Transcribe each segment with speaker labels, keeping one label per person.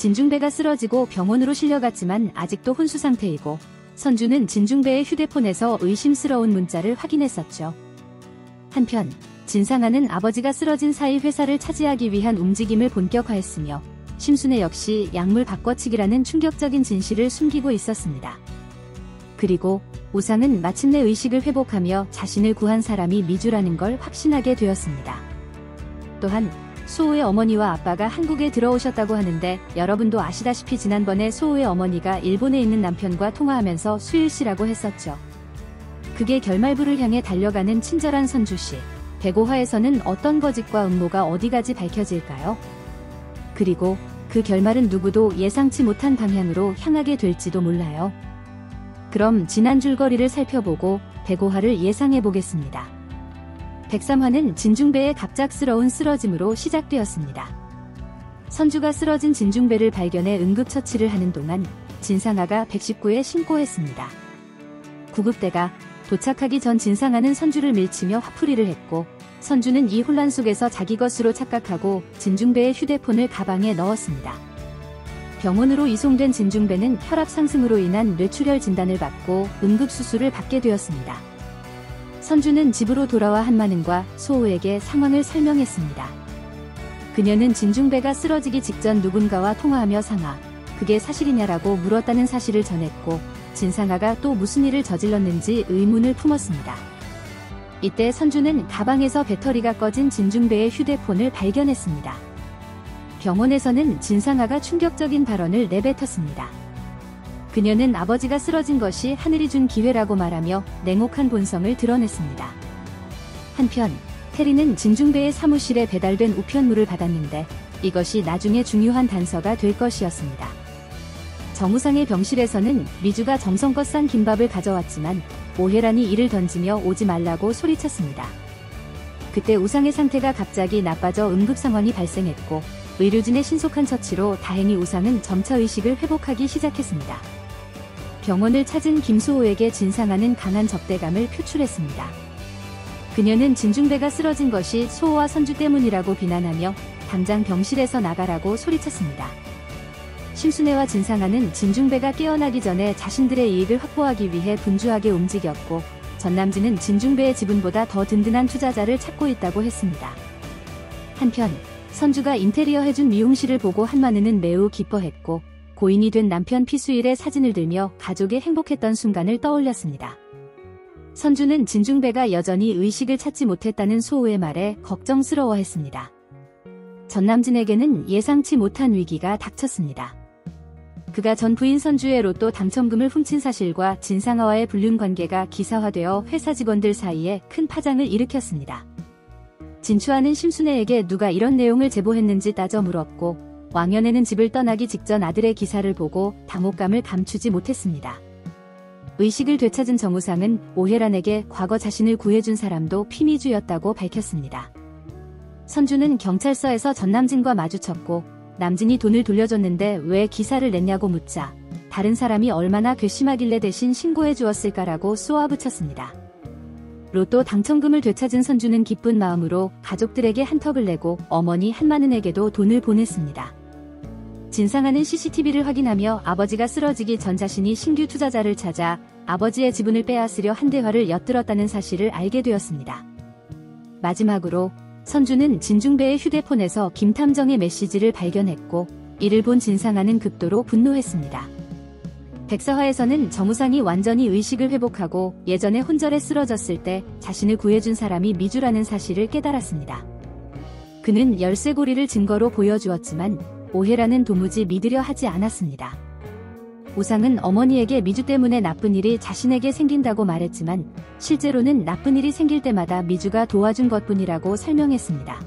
Speaker 1: 진중배가 쓰러지고 병원으로 실려갔지만 아직도 혼수 상태이고 선주는 진중배의 휴대폰에서 의심스러운 문자를 확인했었죠. 한편 진상아는 아버지가 쓰러진 사이 회사를 차지하기 위한 움직임을 본격화했으며 심순애 역시 약물 바꿔치기라는 충격적인 진실을 숨기고 있었습니다. 그리고 우상은 마침내 의식을 회복하며 자신을 구한 사람이 미주라는 걸 확신하게 되었습니다. 또한 소우의 어머니와 아빠가 한국에 들어오셨다고 하는데 여러분도 아시다시피 지난번에 소우의 어머니가 일본에 있는 남편과 통화하면서 수일씨라고 했었죠. 그게 결말부를 향해 달려가는 친절한 선주씨. 105화에서는 어떤 거짓과 음모가 어디까지 밝혀질까요? 그리고 그 결말은 누구도 예상치 못한 방향으로 향하게 될지도 몰라요. 그럼 지난 줄거리를 살펴보고 105화를 예상해보겠습니다. 103화는 진중배의 갑작스러운 쓰러짐으로 시작되었습니다. 선주가 쓰러진 진중배를 발견해 응급처치를 하는 동안 진상아가 119에 신고했습니다. 구급대가 도착하기 전 진상아는 선주를 밀치며 화풀이를 했고 선주는 이 혼란 속에서 자기 것으로 착각하고 진중배의 휴대폰을 가방에 넣었습니다. 병원으로 이송된 진중배는 혈압 상승으로 인한 뇌출혈 진단을 받고 응급수술을 받게 되었습니다. 선주는 집으로 돌아와 한마는과 소우에게 상황을 설명했습니다. 그녀는 진중배가 쓰러지기 직전 누군가와 통화하며 상아, 그게 사실이냐라고 물었다는 사실을 전했고 진상아가 또 무슨 일을 저질렀는지 의문을 품었습니다. 이때 선주는 가방에서 배터리가 꺼진 진중배의 휴대폰을 발견했습니다. 병원에서는 진상아가 충격적인 발언을 내뱉었습니다. 그녀는 아버지가 쓰러진 것이 하늘이 준 기회라고 말하며 냉혹한 본성을 드러냈습니다. 한편 테리는 진중배의 사무실에 배달된 우편물을 받았는데 이것이 나중에 중요한 단서가 될 것이었습니다. 정우상의 병실에서는 미주가 정성껏 싼 김밥을 가져왔지만 오혜란이 이를 던지며 오지 말라고 소리쳤습니다. 그때 우상의 상태가 갑자기 나빠져 응급 상황이 발생했고 의료진의 신속한 처치로 다행히 우상은 점차 의식을 회복하기 시작했습니다. 병원을 찾은 김수호에게 진상아는 강한 적대감을 표출했습니다. 그녀는 진중배가 쓰러진 것이 소호와 선주 때문이라고 비난하며 당장 병실에서 나가라고 소리쳤습니다. 심순애와 진상아는 진중배가 깨어나기 전에 자신들의 이익을 확보하기 위해 분주하게 움직였고 전남진은 진중배의 지분보다 더 든든한 투자자를 찾고 있다고 했습니다. 한편 선주가 인테리어 해준 미용실을 보고 한마느는 매우 기뻐했고 고인이 된 남편 피수일의 사진을 들며 가족의 행복했던 순간을 떠올렸습니다. 선주는 진중배가 여전히 의식을 찾지 못했다는 소우의 말에 걱정스러워했습니다. 전남진에게는 예상치 못한 위기가 닥쳤습니다. 그가 전 부인 선주의 로또 당첨금을 훔친 사실과 진상아와의 불륜 관계가 기사화되어 회사 직원들 사이에 큰 파장을 일으켰습니다. 진추아는 심순애에게 누가 이런 내용을 제보했는지 따져 물었고 왕연애는 집을 떠나기 직전 아들의 기사를 보고 당혹감을 감추지 못했습니다. 의식을 되찾은 정우상은 오혜란에게 과거 자신을 구해준 사람도 피미주였다고 밝혔습니다. 선주는 경찰서에서 전남진과 마주쳤고 남진이 돈을 돌려줬는데 왜 기사를 냈냐고 묻자 다른 사람이 얼마나 괘씸하길래 대신 신고해 주었을까라고 쏘아붙였습니다. 로또 당첨금을 되찾은 선주는 기쁜 마음으로 가족들에게 한턱을 내고 어머니 한마는에게도 돈을 보냈습니다. 진상아는 CCTV를 확인하며 아버지가 쓰러지기 전 자신이 신규 투자자를 찾아 아버지의 지분을 빼앗으려 한 대화를 엿들었다는 사실을 알게 되었습니다. 마지막으로 선주는 진중배의 휴대폰에서 김탐정의 메시지를 발견했고 이를 본 진상아는 극도로 분노했습니다. 104화에서는 정우상이 완전히 의식을 회복하고 예전에 혼절에 쓰러졌을 때 자신을 구해준 사람이 미주라는 사실을 깨달았습니다. 그는 열쇠고리를 증거로 보여주었지만 오혜란은 도무지 믿으려 하지 않았습니다. 우상은 어머니에게 미주 때문에 나쁜 일이 자신에게 생긴다고 말했지만 실제로는 나쁜 일이 생길 때마다 미주가 도와준 것뿐이라고 설명했습니다.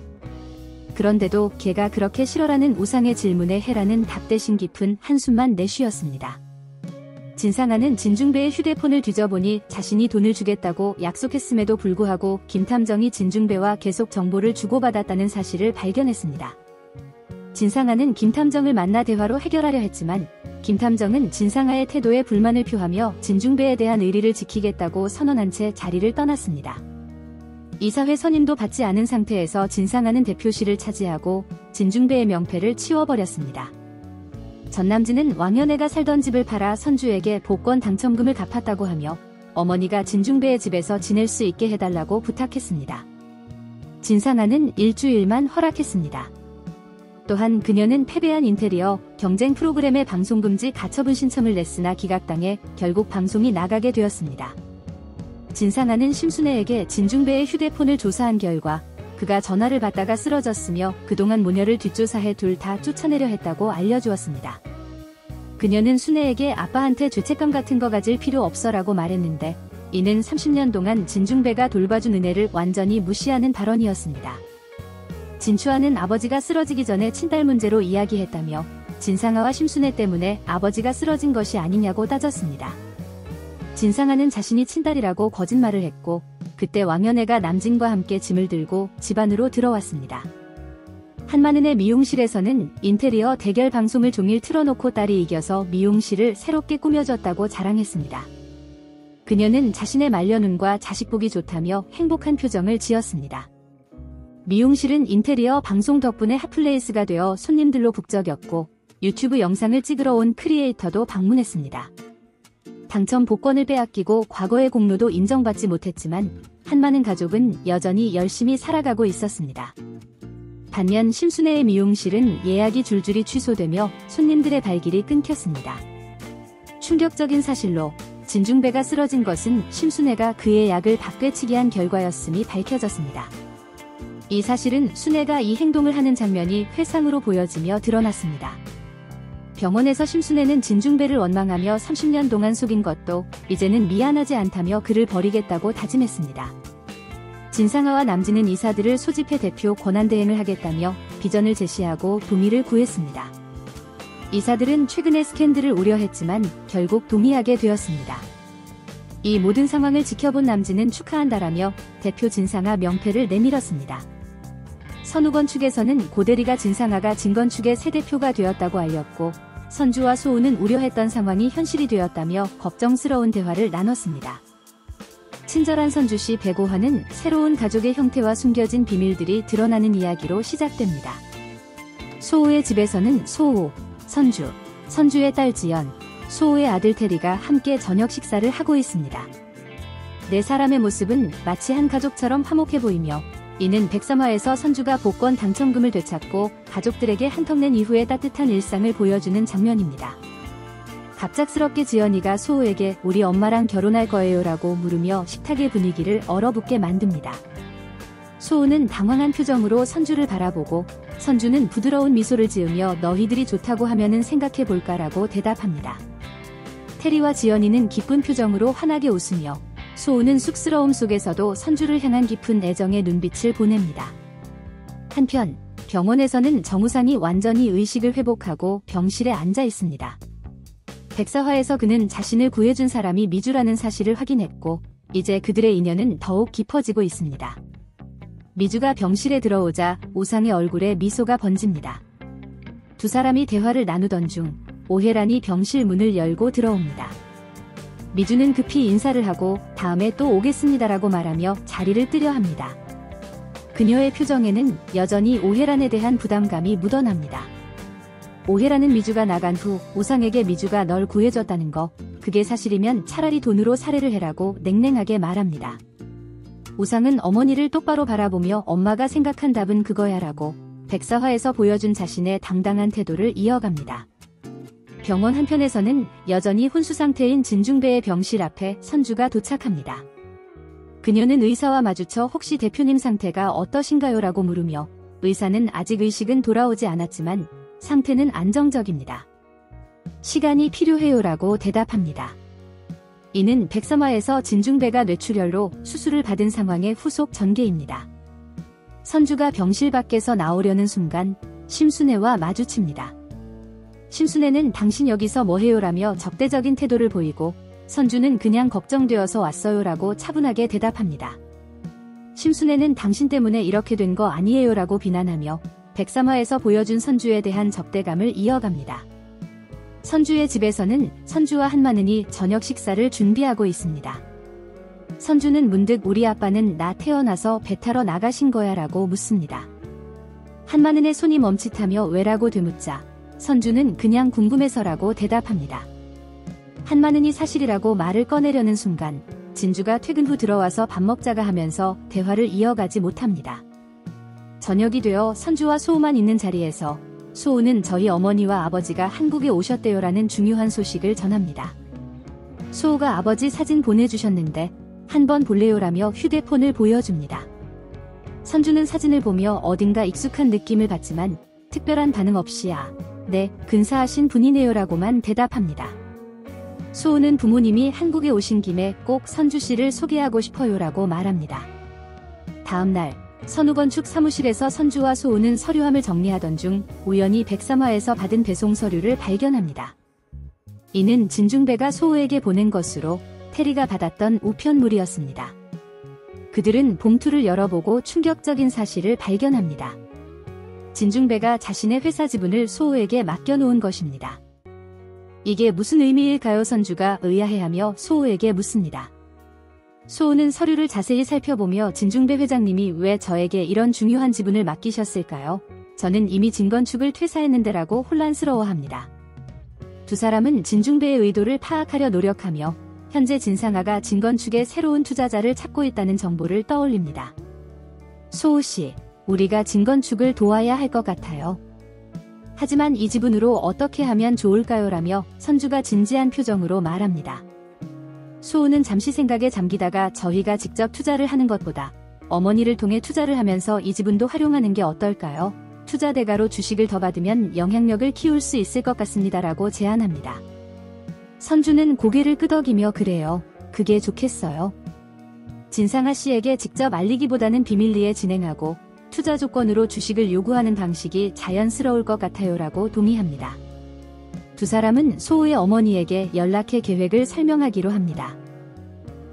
Speaker 1: 그런데도 걔가 그렇게 싫어라는 우상의 질문에 혜란은 답대신 깊은 한숨만 내쉬었습니다. 진상아는 진중배의 휴대폰을 뒤져보니 자신이 돈을 주겠다고 약속했음에도 불구하고 김탐정이 진중배와 계속 정보를 주고받았다는 사실을 발견했습니다. 진상아는 김탐정을 만나 대화로 해결하려 했지만 김탐정은 진상아의 태도에 불만을 표하며 진중배에 대한 의리를 지키겠다고 선언한 채 자리를 떠났습니다. 이사회 선임도 받지 않은 상태에서 진상아는 대표실을 차지하고 진중배의 명패를 치워버렸습니다. 전남진은 왕연애가 살던 집을 팔아 선주에게 복권 당첨금을 갚았다고 하며 어머니가 진중배의 집에서 지낼 수 있게 해달라고 부탁했습니다. 진상아는 일주일만 허락했습니다. 또한 그녀는 패배한 인테리어 경쟁 프로그램의 방송금지 가처분 신청을 냈으나 기각당해 결국 방송이 나가게 되었습니다. 진상아는 심순애에게 진중배의 휴대폰을 조사한 결과 그가 전화를 받다가 쓰러졌으며 그동안 모녀를 뒷조사해 둘 다 쫓아내려 했다고 알려주었습니다. 그녀는 순애에게 아빠한테 죄책감 같은 거 가질 필요 없어라고 말했는데 이는 30년 동안 진중배가 돌봐준 은혜를 완전히 무시하는 발언이었습니다. 진추아는 아버지가 쓰러지기 전에 친딸 문제로 이야기했다며 진상아와 심순애 때문에 아버지가 쓰러진 것이 아니냐고 따졌습니다. 진상아는 자신이 친딸이라고 거짓말을 했고 그때 왕연애가 남진과 함께 짐을 들고 집 안으로 들어왔습니다. 한마는의 미용실에서는 인테리어 대결 방송을 종일 틀어놓고 딸이 이겨서 미용실을 새롭게 꾸며줬다고 자랑했습니다. 그녀는 자신의 말년운과 자식 보기 좋다며 행복한 표정을 지었습니다. 미용실은 인테리어 방송 덕분에 핫플레이스가 되어 손님들로 북적였고 유튜브 영상을 찍으러 온 크리에이터도 방문했습니다. 당첨 복권을 빼앗기고 과거의 공로도 인정받지 못했지만 한마는 가족은 여전히 열심히 살아가고 있었습니다. 반면 심순애의 미용실은 예약이 줄줄이 취소되며 손님들의 발길이 끊겼습니다. 충격적인 사실로 진중배가 쓰러진 것은 심순애가 그의 약을 바뀌치기 한 결과였음이 밝혀졌습니다. 이 사실은 순애가 이 행동을 하는 장면이 회상으로 보여지며 드러났습니다. 병원에서 심순애는 진중배를 원망하며 30년 동안 속인 것도 이제는 미안하지 않다며 그를 버리겠다고 다짐했습니다. 진상아와 남진은 이사들을 소집해 대표 권한대행을 하겠다며 비전을 제시하고 동의를 구했습니다. 이사들은 최근의 스캔들을 우려했지만 결국 동의하게 되었습니다. 이 모든 상황을 지켜본 남진은 축하한다라며 대표 진상아 명패를 내밀었습니다. 선우건 측에서는 고대리가 진상아가 진건 측의 새 대표가 되었다고 알렸고 선주와 소우는 우려했던 상황이 현실이 되었다며 걱정스러운 대화를 나눴습니다. 친절한 선주씨 배고화는 새로운 가족의 형태와 숨겨진 비밀들이 드러나는 이야기로 시작됩니다. 소우의 집에서는 소우, 선주, 선주의 딸 지연, 소우의 아들 테리가 함께 저녁 식사를 하고 있습니다. 네 사람의 모습은 마치 한 가족처럼 화목해 보이며 이는 103화에서 선주가 복권 당첨금을 되찾고 가족들에게 한턱낸 이후의 따뜻한 일상을 보여주는 장면입니다. 갑작스럽게 지연이가 소우에게 우리 엄마랑 결혼할 거예요 라고 물으며 식탁의 분위기를 얼어붙게 만듭니다. 소우는 당황한 표정으로 선주를 바라보고 선주는 부드러운 미소를 지으며 너희들이 좋다고 하면은 생각해 볼까라고 대답합니다. 테리와 지연이는 기쁜 표정으로 환하게 웃으며 소우는 쑥스러움 속에서도 선주를 향한 깊은 애정의 눈빛을 보냅니다. 한편 병원에서는 정우상이 완전히 의식을 회복하고 병실에 앉아 있습니다. 104화에서 그는 자신을 구해준 사람이 미주라는 사실을 확인했고 이제 그들의 인연은 더욱 깊어지고 있습니다. 미주가 병실에 들어오자 우상의 얼굴에 미소가 번집니다. 두 사람이 대화를 나누던 중 오혜란이 병실 문을 열고 들어옵니다. 미주는 급히 인사를 하고 다음에 또 오겠습니다라고 말하며 자리를 뜨려 합니다. 그녀의 표정에는 여전히 오혜란에 대한 부담감이 묻어납니다. 오혜란은 미주가 나간 후 우상에게 미주가 널 구해줬다는 거, 그게 사실이면 차라리 돈으로 살해를 해라고 냉랭하게 말합니다. 우상은 어머니를 똑바로 바라보며 엄마가 생각한 답은 그거야 라고 104화에서 보여준 자신의 당당한 태도를 이어갑니다. 병원 한편에서는 여전히 혼수 상태인 진중배의 병실 앞에 선주가 도착합니다. 그녀는 의사와 마주쳐 혹시 대표님 상태가 어떠신가요? 라고 물으며 의사는 아직 의식은 돌아오지 않았지만 상태는 안정적입니다. 시간이 필요해요 라고 대답합니다. 이는 103화에서 진중배가 뇌출혈로 수술을 받은 상황의 후속 전개입니다. 선주가 병실 밖에서 나오려는 순간 심순애와 마주칩니다. 심순애는 당신 여기서 뭐해요 라며 적대적인 태도를 보이고 선주는 그냥 걱정되어서 왔어요 라고 차분하게 대답합니다. 심순애는 당신 때문에 이렇게 된 거 아니에요 라고 비난하며 103화에서 보여준 선주에 대한 적대감을 이어갑니다. 선주의 집에서는 선주와 한마는이 저녁 식사를 준비하고 있습니다. 선주는 문득 우리 아빠는 나 태어나서 배 타러 나가신 거야 라고 묻습니다. 한마는의 손이 멈칫하며 왜라고 되묻자 선주는 그냥 궁금해서라고 대답합니다. 한마는이 사실이라고 말을 꺼내려는 순간 진주가 퇴근 후 들어와서 밥 먹자가 하면서 대화를 이어가지 못합니다. 저녁이 되어 선주와 소우만 있는 자리에서 소우는 저희 어머니와 아버지가 한국에 오셨대요라는 중요한 소식을 전합니다. 소우가 아버지 사진 보내주셨는데 한번 볼래요라며 휴대폰을 보여줍니다. 선주는 사진을 보며 어딘가 익숙한 느낌을 받지만 특별한 반응 없이 네, 근사하신 분이네요라고만 대답합니다. 소우는 부모님이 한국에 오신 김에 꼭 선주 씨를 소개하고 싶어요라고 말합니다. 다음날 선우건축 사무실에서 선주와 소우는 서류함을 정리하던 중 우연히 103화에서 받은 배송 서류를 발견합니다. 이는 진중배가 소우에게 보낸 것으로 테리가 받았던 우편물이었습니다. 그들은 봉투를 열어보고 충격적인 사실을 발견합니다. 진중배가 자신의 회사 지분을 소우에게 맡겨놓은 것입니다. 이게 무슨 의미일까요? 선주가 의아해하며 소우에게 묻습니다. 소우는 서류를 자세히 살펴보며 진중배 회장님이 왜 저에게 이런 중요한 지분을 맡기셨을까요? 저는 이미 진건축을 퇴사했는데라고 혼란스러워합니다. 두 사람은 진중배의 의도를 파악하려 노력하며 현재 진상아가 진건축의 새로운 투자자를 찾고 있다는 정보를 떠올립니다. 소우 씨, 우리가 진건축을 도와야 할 것 같아요. 하지만 이 지분으로 어떻게 하면 좋을까요? 라며 선주가 진지한 표정으로 말합니다. 소우는 잠시 생각에 잠기다가 저희가 직접 투자를 하는 것보다 어머니를 통해 투자를 하면서 이 지분도 활용하는 게 어떨까요? 투자 대가로 주식을 더 받으면 영향력을 키울 수 있을 것 같습니다라고 제안합니다. 선주는 고개를 끄덕이며 그래요. 그게 좋겠어요. 진상아 씨에게 직접 알리기보다는 비밀리에 진행하고 투자 조건으로 주식을 요구하는 방식이 자연스러울 것 같아요라고 동의합니다. 두 사람은 소우의 어머니에게 연락해 계획을 설명하기로 합니다.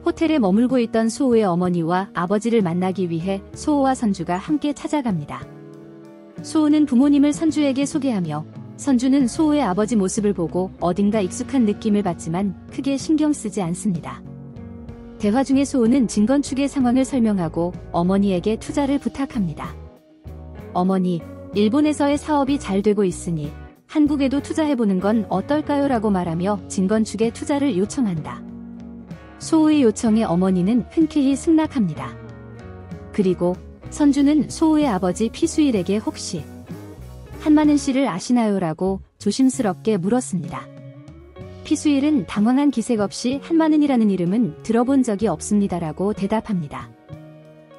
Speaker 1: 호텔에 머물고 있던 소우의 어머니와 아버지를 만나기 위해 소우와 선주가 함께 찾아갑니다. 소우는 부모님을 선주에게 소개하며 선주는 소우의 아버지 모습을 보고 어딘가 익숙한 느낌을 받지만 크게 신경 쓰지 않습니다. 대화 중에 소우는 진건축의 상황을 설명하고 어머니에게 투자를 부탁합니다. 어머니, 일본에서의 사업이 잘 되고 있으니 한국에도 투자해보는 건 어떨까요? 라고 말하며 진건축에 투자를 요청한다. 소우의 요청에 어머니는 흔쾌히 승낙합니다. 그리고 선주는 소우의 아버지 피수일에게 혹시 한마는 씨를 아시나요? 라고 조심스럽게 물었습니다. 피수일은 당황한 기색 없이 한마는이라는 이름은 들어본 적이 없습니다라고 대답합니다.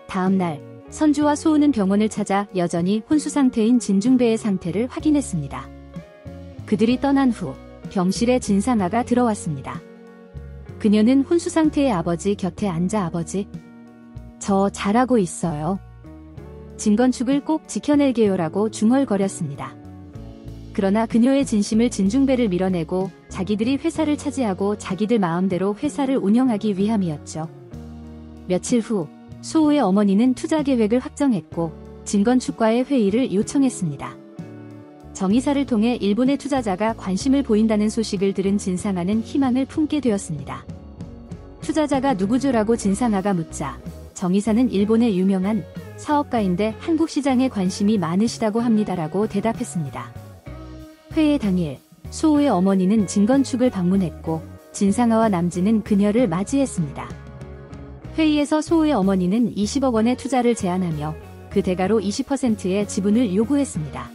Speaker 1: 다음날 선주와 소우는 병원을 찾아 여전히 혼수 상태인 진중배의 상태를 확인했습니다. 그들이 떠난 후 병실에 진상아가 들어왔습니다. 그녀는 혼수 상태의 아버지 곁에 앉아 아버지, 저 잘하고 있어요. 진건축을 꼭 지켜낼게요라고 중얼거렸습니다. 그러나 그녀의 진심을 진중배를 밀어내고 자기들이 회사를 차지하고 자기들 마음대로 회사를 운영하기 위함이었죠. 며칠 후 소우의 어머니는 투자 계획을 확정했고 진건축과의 회의를 요청했습니다. 정의사를 통해 일본의 투자자가 관심을 보인다는 소식을 들은 진상아는 희망을 품게 되었습니다. 투자자가 누구죠라고 진상아가 묻자 정의사는 일본의 유명한 사업가인데 한국 시장에 관심이 많으시다고 합니다라고 대답했습니다. 회의 당일 소우의 어머니는 진건축을 방문했고 진상아와 남진은 그녀를 맞이했습니다. 회의에서 소우의 어머니는 20억 원의 투자를 제안하며 그 대가로 20%의 지분을 요구했습니다.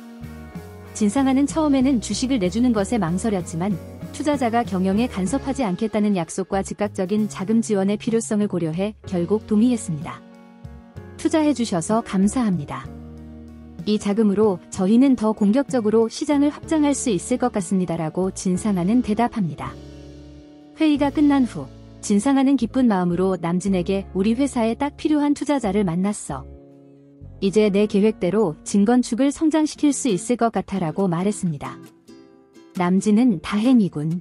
Speaker 1: 진상아는 처음에는 주식을 내주는 것에 망설였지만 투자자가 경영에 간섭하지 않겠다는 약속과 즉각적인 자금 지원의 필요성을 고려해 결국 동의했습니다. 투자해주셔서 감사합니다. 이 자금으로 저희는 더 공격적으로 시장을 확장할 수 있을 것 같습니다라고 진상아는 대답합니다. 회의가 끝난 후 진상아는 기쁜 마음으로 남진에게 우리 회사에 딱 필요한 투자자를 만났어. 이제 내 계획대로 진건축을 성장시킬 수 있을 것 같아라고 말했습니다. 남진은 다행이군.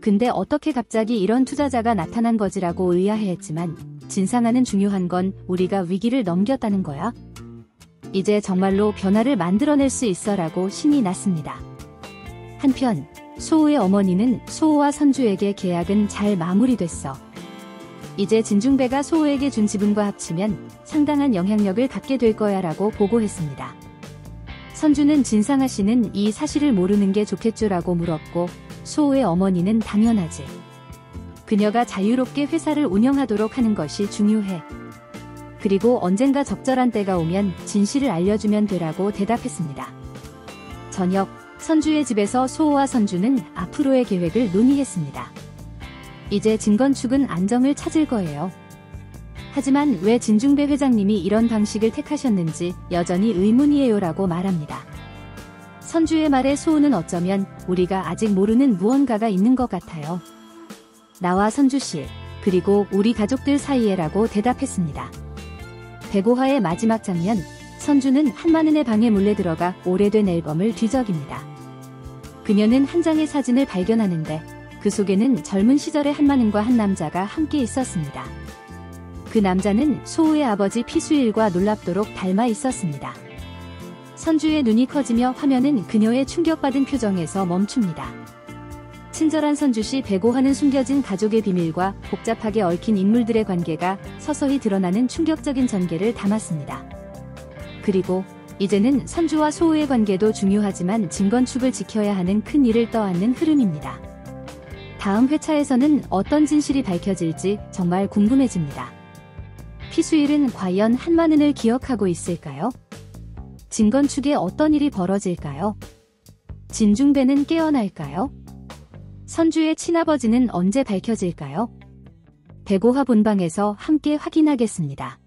Speaker 1: 근데 어떻게 갑자기 이런 투자자가 나타난 거지라고 의아해했지만 진상아는 중요한 건 우리가 위기를 넘겼다는 거야. 이제 정말로 변화를 만들어낼 수 있어라고 신이 났습니다. 한편 소우의 어머니는 소우와 선주에게 계약은 잘 마무리됐어. 이제 진중배가 소우에게 준 지분과 합치면 상당한 영향력을 갖게 될 거야 라고 보고했습니다. 선주는 진상아 씨는 이 사실을 모르는 게 좋겠죠라고 물었고 소호의 어머니는 당연하지. 그녀가 자유롭게 회사를 운영하도록 하는 것이 중요해. 그리고 언젠가 적절한 때가 오면 진실을 알려주면 되라고 대답했습니다. 저녁, 선주의 집에서 소호와 선주는 앞으로의 계획을 논의했습니다. 이제 진건축은 안정을 찾을 거예요. 하지만 왜 진중배 회장님이 이런 방식을 택하셨는지 여전히 의문이에요라고 말합니다. 선주의 말에 소호는 어쩌면 우리가 아직 모르는 무언가가 있는 것 같아요. 나와 선주씨, 그리고 우리 가족들 사이에라고 대답했습니다. 105화의 마지막 장면, 선주는 한마는의 방에 몰래 들어가 오래된 앨범을 뒤적입니다. 그녀는 한 장의 사진을 발견하는데 그 속에는 젊은 시절의 한마는과 한 남자가 함께 있었습니다. 그 남자는 소호의 아버지 피수일과 놀랍도록 닮아 있었습니다. 선주의 눈이 커지며 화면은 그녀의 충격받은 표정에서 멈춥니다. 친절한 선주씨 105화는 숨겨진 가족의 비밀과 복잡하게 얽힌 인물들의 관계가 서서히 드러나는 충격적인 전개를 담았습니다. 그리고 이제는 선주와 소호의 관계도 중요하지만 진건축을 지켜야 하는 큰 일을 떠안는 흐름입니다. 다음 회차에서는 어떤 진실이 밝혀질지 정말 궁금해집니다. 피수일은 과연 한마는을 기억하고 있을까요? 진건축에 어떤 일이 벌어질까요? 진중배는 깨어날까요? 선주의 친아버지는 언제 밝혀질까요? 105화 본방에서 함께 확인하겠습니다.